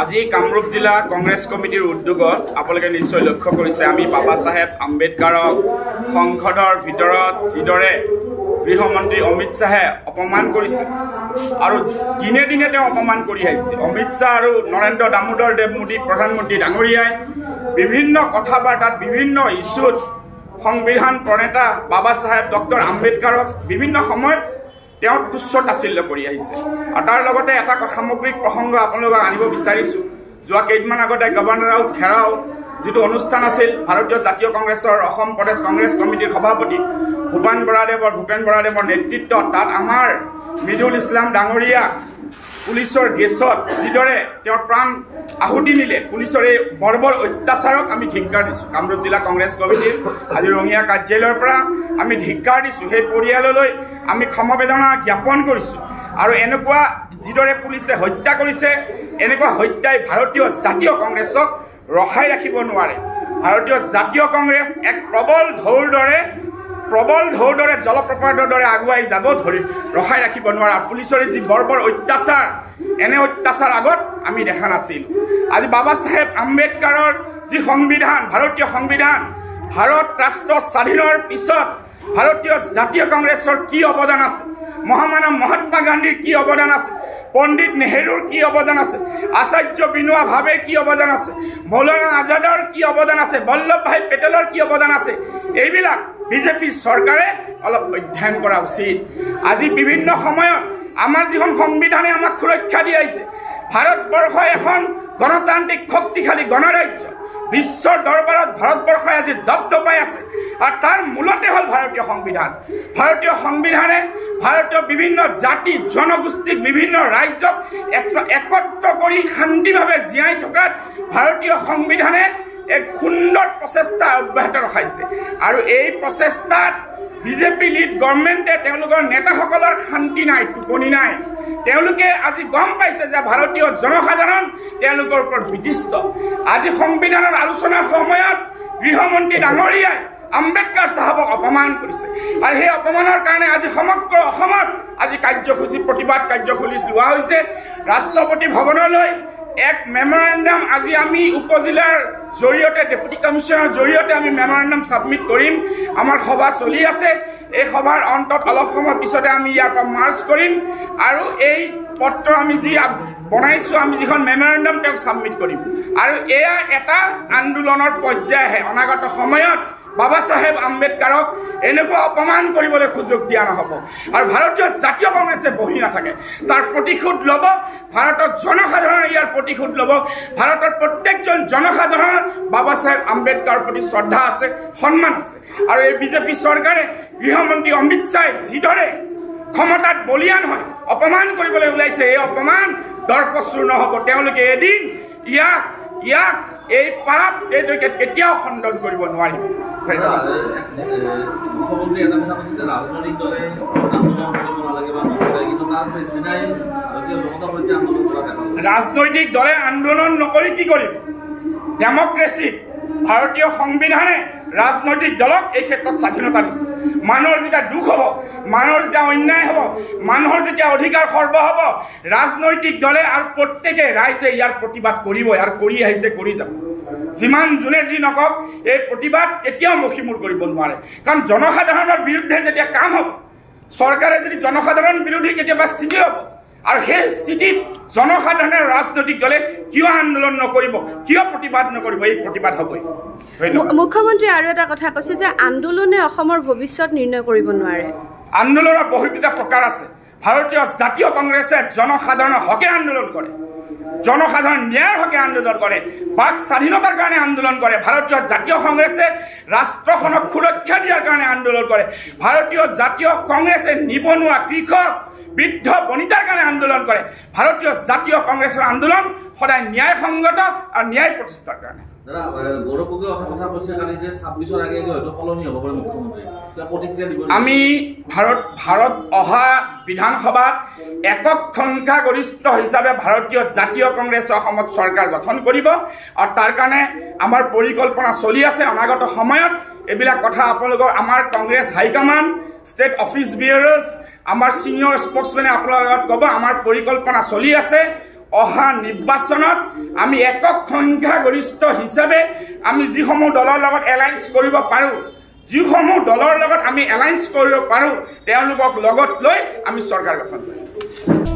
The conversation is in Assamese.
আজি কামৰূপ জিলা কংগ্ৰেছ কমিটিৰ উদ্যোগত আপোনালোকে নিশ্চয় লক্ষ্য কৰিছে আমি বাবা চাহেব আম্বেদকাৰক সংসদৰ ভিতৰত যিদৰে গৃহমন্ত্ৰী অমিত শ্বাহে অপমান কৰিছে আৰু দিনে দিনে তেওঁ অপমান কৰি আহিছে। অমিত শ্বাহ আৰু নৰেন্দ্ৰ দামোদৰ দেৱ মোদী প্ৰধানমন্ত্ৰী ডাঙৰীয়াই বিভিন্ন কথা বাৰ্তাত বিভিন্ন ইছ্যুত সংবিধান প্ৰণেতা বাবা চাহেব ডক্টৰ আম্বেদকাৰক বিভিন্ন সময়ত তেওঁ তুচ্ছ তাচ্ছিল্য কৰি আহিছে। আৰু তাৰ লগতে এটা সামগ্ৰিক প্ৰসংগ আপোনালোকক আনিব বিচাৰিছোঁ। যোৱা কেইদিনমান আগতে গভৰ্ণৰ হাউচ ঘেৰাও যিটো অনুষ্ঠান আছিল ভাৰতীয় জাতীয় কংগ্ৰেছৰ অসম প্ৰদেশ কংগ্ৰেছ কমিটিৰ সভাপতি ভূপেন বৰাদেৱৰ নেতৃত্বত তাত আমাৰ মিদুল ইছলাম ডাঙৰীয়া পুলিচৰ গেছত যিদৰে তেওঁৰ প্ৰাণ আহুতি নিলে, পুলিচৰ এই বৰ্বৰ অত্যাচাৰক আমি ধিক্কাৰ দিছোঁ। কামৰূপ জিলা কংগ্ৰেছ কমিটিৰ আজি ৰঙিয়া কাৰ্যালয়ৰ পৰা আমি ধিক্কাৰ দিছোঁ। সেই পৰিয়াললৈ আমি সমবেদনা জ্ঞাপন কৰিছোঁ। আৰু এনেকুৱা যিদৰে পুলিচে হত্যা কৰিছে, এনেকুৱা হত্যাই ভাৰতীয় জাতীয় কংগ্ৰেছক ৰখাই ৰাখিব নোৱাৰে। ভাৰতীয় জাতীয় কংগ্ৰেছ এক প্ৰবল ঢৌৰ দৰে জলপ্ৰপাতৰ দৰে আগুৱাই যাব ধৰি ৰখাই ৰাখিব নোৱাৰা। পুলিচৰ যি বৰ্বৰ অত্যাচাৰ, এনে অত্যাচাৰ আগত আমি দেখা নাছিলোঁ। আজি বাবা চাহেব আম্বেদকাৰৰ যি সংবিধান, ভাৰতীয় সংবিধান, ভাৰত ৰাষ্ট্ৰ স্বাধীনৰ পিছত ভাৰতীয় জাতীয় কংগ্ৰেছৰ কি অৱদান আছে, মহামানৱ মহাত্মা গান্ধীৰ কি অৱদান আছে, পণ্ডিত নেহৰুৰ কি অৱদান আছে, আচাৰ্য বিনোৱা ভাৱেৰ কি অৱদান আছে, মৌলানা আজাদৰ কি অৱদান আছে, বল্লভ ভাই পেটেলৰ কি অৱদান আছে, এইবিলাক বিজেপি চৰকাৰে অলপ অধ্যয়ন কৰা উচিত। আজি বিভিন্ন সময়ত আমাৰ যিখন সংবিধানে আমাক সুৰক্ষা দি আহিছে, ভাৰতবৰ্ষ এখন গণতান্ত্ৰিক শক্তিশালী গণৰাজ্য, বিশ্বৰ দৰবাৰত ভাৰতবৰ্ষই আজি দপদপাই আছে। আৰু তাৰ মূলতে হ'ল ভাৰতীয় সংবিধান। ভাৰতীয় সংবিধানে ভাৰতীয় বিভিন্ন জাতি জনগোষ্ঠীক বিভিন্ন ৰাজ্যক একত্ৰ কৰি শান্তিভাৱে জীয়াই থকাত ভাৰতীয় সংবিধানে এক সুন্দৰ প্ৰচেষ্টা অব্যাহত ৰখাইছে। আৰু এই প্ৰচেষ্টাত বিজেপি লিড গভৰ্ণমেণ্টে তেওঁলোকৰ নেতাসকলৰ শান্তি নাই, টোপনি নাই। তেওঁলোকে আজি গম পাইছে যে ভাৰতীয় জনসাধাৰণ তেওঁলোকৰ ওপৰত বিতৃষ্ট। আজি সংবিধানৰ আলোচনাৰ সময়ত গৃহমন্ত্ৰী ডাঙৰীয়াই আম্বেদকাৰ চাহাবক অপমান কৰিছে। আৰু সেই অপমানৰ কাৰণে আজি সমগ্ৰ অসমত আজি প্ৰতিবাদ কাৰ্যসূচী লোৱা হৈছে। ৰাষ্ট্ৰপতি ভৱনলৈ এক মেমৰেণ্ডাম আজি আমি উপজিলাৰ জৰিয়তে ডেপুটি কমিশ্যনাৰৰ জৰিয়তে আমি মেমৰেণ্ডাম ছাবমিট কৰিম। আমাৰ সভা চলি আছে। এই সভাৰ অন্তত অলপ সময় পিছতে আমি ইয়াৰ পৰা মাৰ্চ কৰিম আৰু এই পত্ৰ আমি যি বনাইছোঁ, আমি যিখন মেমৰেণ্ডাম তেওঁক ছাবমিট কৰিম। আৰু এয়া এটা আন্দোলনৰ পৰ্যায়হে। অনাগত সময়ত বাবা চাহেব আম্বেদকাৰক এনেকুৱা অপমান কৰিবলৈ সুযোগ দিয়া নহ'ব। আৰু ভাৰতীয় জাতীয় কংগ্ৰেছে বহি নাথাকে, তাৰ প্ৰতিশোধ ল'ব। ভাৰতৰ জনসাধাৰণে ইয়াৰ প্ৰতিশোধ ল'ব। ভাৰতৰ প্ৰত্যেকজন জনসাধাৰণৰ বাবা চাহেব আম্বেদকাৰৰ প্ৰতি শ্ৰদ্ধা আছে, সন্মান আছে। আৰু এই বিজেপি চৰকাৰে গৃহমন্ত্ৰী অমিত শ্বাহে যিদৰে ক্ষমতাত বলিয়ান হয় অপমান কৰিবলৈ ওলাইছে, এই অপমান দৰ্পচূৰ নহ'ব। তেওঁলোকে এদিন ইয়াক এই পাপ কেতিয়াও খণ্ডন কৰিব নোৱাৰিব। মুখ্যমন্ত্ৰী এটা কথা কৈছে যে ৰাজনৈতিক দলে আন্দোলন কৰিব নালাগে বা নকৰে, কিন্তু তাৰ পিছদিনাই ভাৰতীয় জনতা পাৰ্টীয়ে আন্দোলন কৰা দেখা যায়। ৰাজনৈতিক দলে আন্দোলন নকৰি কি কৰিব? ডেমক্ৰেচি, ভাৰতীয় সংবিধানে ৰাজনৈতিক দলক এই ক্ষেত্ৰত স্বাধীনতা দিছে। মানুহৰ যেতিয়া দুখ হ'ব, মানুহৰ যেতিয়া অন্যায় হ'ব, মানুহৰ যেতিয়া অধিকাৰ খৰ্ব হ'ব, ৰাজনৈতিক দলে আৰু প্ৰত্যেকে ৰাইজে ইয়াৰ প্ৰতিবাদ কৰিবই আৰু কৰি আহিছে, কৰি যাব। যিমান যোনে যি নকওক, এই প্ৰতিবাদ কেতিয়াও মষিমূৰ কৰিব নোৱাৰে। কাৰণ জনসাধাৰণৰ বিৰুদ্ধে যেতিয়া কাম হ'ব, চৰকাৰে যদি জনসাধাৰণ বিৰোধী কেতিয়াবা স্থিতি হ'ব, আৰু সেই স্থিতিত জনসাধাৰণৰ ৰাজনৈতিক দলে কিয় আন্দোলন নকৰিব, কিয় প্ৰতিবাদ নকৰিব? এই প্ৰতিবাদ হ'বই। মুখ্যমন্ত্ৰী আৰু এটা কথা কৈছে যে আন্দোলনে অসমৰ ভৱিষ্যত নিৰ্ণয় কৰিব নোৱাৰে। আন্দোলনৰ বহুকেইটা প্ৰকাৰ আছে। ভাৰতীয় জাতীয় কংগ্ৰেছে জনসাধাৰণৰ হকে আন্দোলন কৰে, জনসাধাৰণ ন্যায়ৰ হকে আন্দোলন কৰে, বাক স্বাধীনতাৰ কাৰণে আন্দোলন কৰে। ভাৰতীয় জাতীয় কংগ্ৰেছে ৰাষ্ট্ৰখনক সুৰক্ষা দিয়াৰ কাৰণে আন্দোলন কৰে। ভাৰতীয় জাতীয় কংগ্ৰেছে নিবনুৱা, কৃষক, বৃদ্ধ বনিতাৰ কাৰণে আন্দোলন কৰে। ভাৰতীয় জাতীয় কংগ্ৰেছৰ আন্দোলন সদায় ন্যায়সংগত আৰু ন্যায় প্ৰতিষ্ঠাৰ কাৰণে। দাদা, গৌৰৱ গগৈয়ে কথা কৈছে কালি যে 26ৰ আগে হয়তো সলনি হ'ব পাৰে মুখ্যমন্ত্ৰী, প্ৰতিক্ৰিয়া দিব। আমি ভাৰত অহা বিধানসভাত একক সংখ্যাগৰিষ্ঠ হিচাপে ভাৰতীয় জাতীয় কংগ্ৰেছে অসমত চৰকাৰ গঠন কৰিব আৰু তাৰ কাৰণে আমাৰ পৰিকল্পনা চলি আছে। অনাগত সময়ত এইবিলাক কথা আপোনালোকৰ আমাৰ কংগ্ৰেছ হাইকমাণ্ড, ষ্টেট অফিচ বিয়াৰাৰ্ছ, আমাৰ ছিনিয়ৰ স্প'ক্সমেনে আপোনালোকৰ ক'ব। আমাৰ পৰিকল্পনা চলি আছে। অহা নিৰ্বাচনত আমি একক সংখ্যাগৰিষ্ঠ হিচাপে আমি যিসমূহ দলৰ লগত এলায়েন্স কৰিব পাৰোঁ, যিসমূহ দলৰ লগত আমি এলায়েন্স কৰিব পাৰোঁ, তেওঁলোকক লগত লৈ আমি চৰকাৰ গঠন কৰিম।